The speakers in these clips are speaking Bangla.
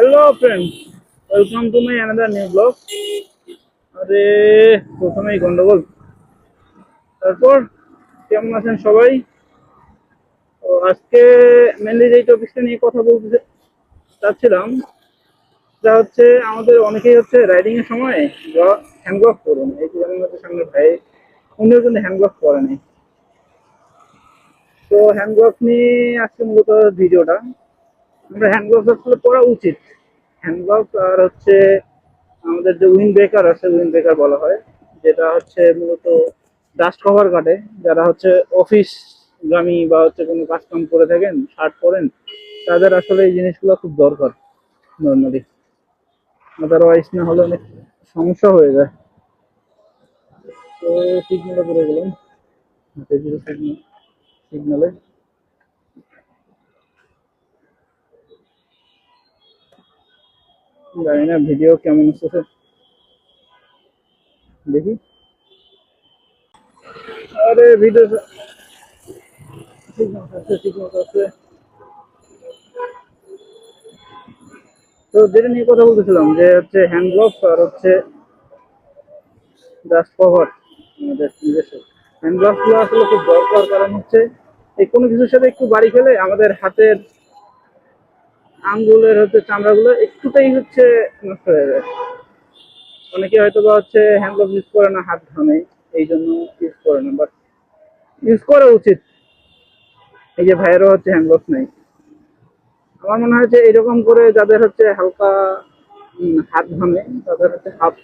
Hello friends, welcome to my another new blog. আরে প্রথমেই গন্ডগোল। তারপর কেমন আছেন সবাই? তো আজকে মেনলি যে টপিকটা নিয়ে কথা বলতে চাচ্ছিলাম সেটা হচ্ছে আমাদের অনেকেই হচ্ছে রাইডিং এর সময় হ্যান্ড গ্লাভ পরুন। এই যে যেমন হচ্ছে সামনে ভাই, উনিও কিন্তু হ্যান্ড গ্লাভ পরেনি। তো হ্যান্ড গ্লাভ নিয়ে আজকে মূলত ভিডিওটা। আমরা হ্যান্ড গ্লাভস আসলে পরা উচিত। হ্যান্ড গ্লাভস আর হচ্ছে আমাদের যে উইন্ড ব্রেকার আছে, উইন্ড ব্রেকার বলা হয়, যেটা হচ্ছে মূলত ডাস্ট কভার কাটে। যারা হচ্ছে অফিস গামী বা হচ্ছে কোনো কাজ কাম করে থাকেন, শার্ট পরেন, তাদের আসলে এই জিনিসগুলো খুব দরকার নর্মালি। আদারওয়াইজ না হলে অনেক সমস্যা হয়ে যায়। তো সিগনালে পড়ে গেলাম, সিগনালে। জানি না ভিডিও কেমন আসছে, দেখি। আরে ভিডিও সিগনাল আছে, সিগনাল আছে। তো যেটা নিয়ে কথা বলতেছিলাম যে হচ্ছে হ্যান্ড গ্লোভস আর হচ্ছে ডাস্ট কভার। আমাদের নিজস্ব হ্যান্ড গ্লোভস গুলো আসলে খুব দরকার, কারণ হচ্ছে এই কোনো কিছুর সাথে একটু বাড়ি খেলে আমাদের হাতের আঙ্গুলের হচ্ছে চামড়াগুলো একটুটাই হচ্ছে নষ্ট হয়ে যায়। অনেকে হয়তো বা হচ্ছে হ্যান্ড গ্লোভস ইউজ করে না, হাত ঘামে, এই জন্য ইউজ করে না, বাট ইউজ করা উচিত। এই যে ভাইয়েরও হচ্ছে হ্যান্ড গ্লোভস নেই। আমার মনে হয় যে এরকম করে যাদের হচ্ছে হালকা হাত ঘামে, তাদের হচ্ছে হাফ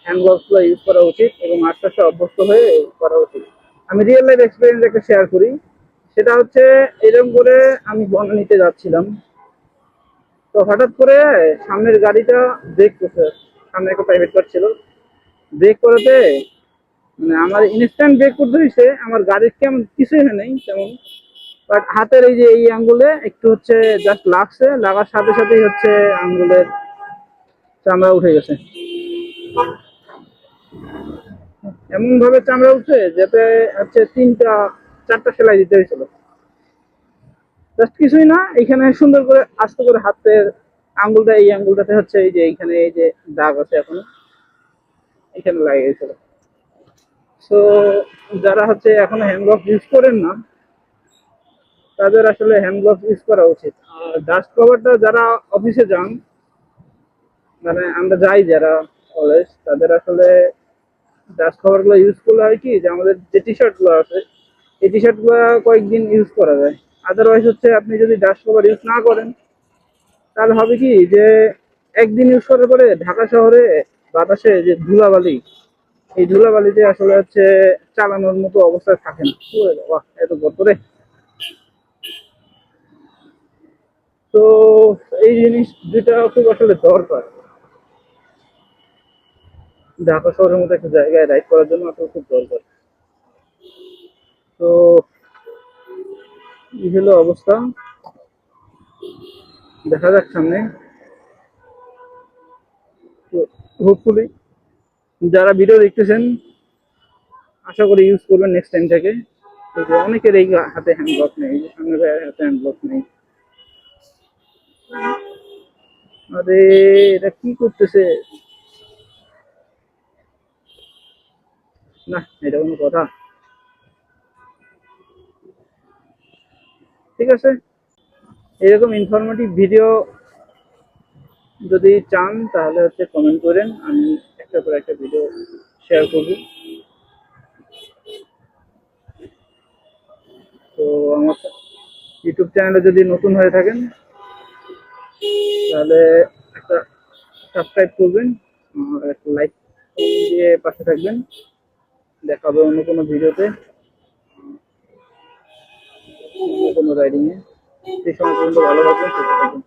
হ্যান্ড গ্লাভস গুলো ইউজ করা উচিত এবং আস্তে আস্তে অভ্যস্ত হয়ে করা উচিত। আমি রিয়েল লাইফ এক্সপিরিয়েন্স একটা শেয়ার করি। সেটা হচ্ছে এরকম করে আমি বনানীতে যাচ্ছিলাম। তো হঠাৎ করে সামনের গাড়িটা ব্রেক করছে। সামনে একটা প্রাইভেট কার ছিল, ব্রেক করাতে মানে আমার ইনস্ট্যান্ট ব্রেক করতে হয়েছে। আমার গাড়ির কেমন কিছুই হয় নাই তেমন, বাট হাতের এই যে এই আঙ্গুলে একটু হচ্ছে জাস্ট লাগছে, লাগার সাথে সাথেই হচ্ছে আঙ্গুলের চামড়া উঠে গেছে। এমন ভাবে চামড়া উঠছে যাতে হচ্ছে তিনটা চারটা সেলাই দিতে হয়েছিল। জাস্ট কিছুই না, এখানে সুন্দর করে আস্তে করে হাতের আঙ্গুলটা, এই আঙ্গুলটাতে হচ্ছে এই যে এইখানে এই যে দাগ আছে এখনো, এখানে লাগে গেছিল। তো যারা হচ্ছে এখনো হ্যান্ড গ্লাভস ইউজ করেন না, তাদের আসলে হ্যান্ড গ্লাভস ইউজ করা উচিত। আর ডাস্ট কভারটা যারা অফিসে যান, মানে আমরা যাই যারা কলেজ, তাদের আসলে ডাস্ট কভার গুলো ইউজ করলে হয় কি যে আমাদের যে টি শার্ট গুলো আছে, এই টি শার্ট গুলো কয়েকদিন ইউজ করা যায়। আদারওয়াইজ হচ্ছে আপনি যদি ডাস্ট কভার ইউজ না করেন, তাহলে হবে কি যে একদিন ইউজ করার পরে ঢাকা শহরে বাতাসে যে ধুলাবালি, এই ধুলাবালিতে আসলে হচ্ছে চালানোর মতো অবস্থায় থাকে না। ওরে বাবা, এত বছরে। তো এই জিনিস যেটা খুব আসলে দরকার ঢাকা শহরের মতো একটা জায়গায় রাইড করার জন্য, আসলে খুব দরকার। তো এই হলো অবস্থা, দেখা যাক সামনে। তো হোপফুলি যারা ভিডিও দেখতেছেন, আশা করি ইউজ করবেন নেক্সট টাইম থেকে। অনেকের এই হাতে হ্যান্ড গ্লাভস নেই, এই যে সামনে ভাইয়ের হাতে হ্যান্ড গ্লাভস নেই। আরে এটা কি করতেছে? না, এটা কোনো কথা? ঠিক আছে, এরকম ইনফরমেটিভ ভিডিও যদি চান তাহলে হচ্ছে কমেন্ট করেন, আমি একটা পর একটা ভিডিও শেয়ার করব। তো আমার ইউটিউব চ্যানেলে যদি নতুন হয়ে থাকেন, তাহলে একটা সাবস্ক্রাইব করবেন আর একটা লাইক দিয়ে পাশে থাকবেন। দেখা হবে অন্য কোনো ভিডিওতে, অন্য কোনো রাইডিংয়ে। সেই সময় পর্যন্ত ভালো থাকবেন, সুস্থ থাকবেন।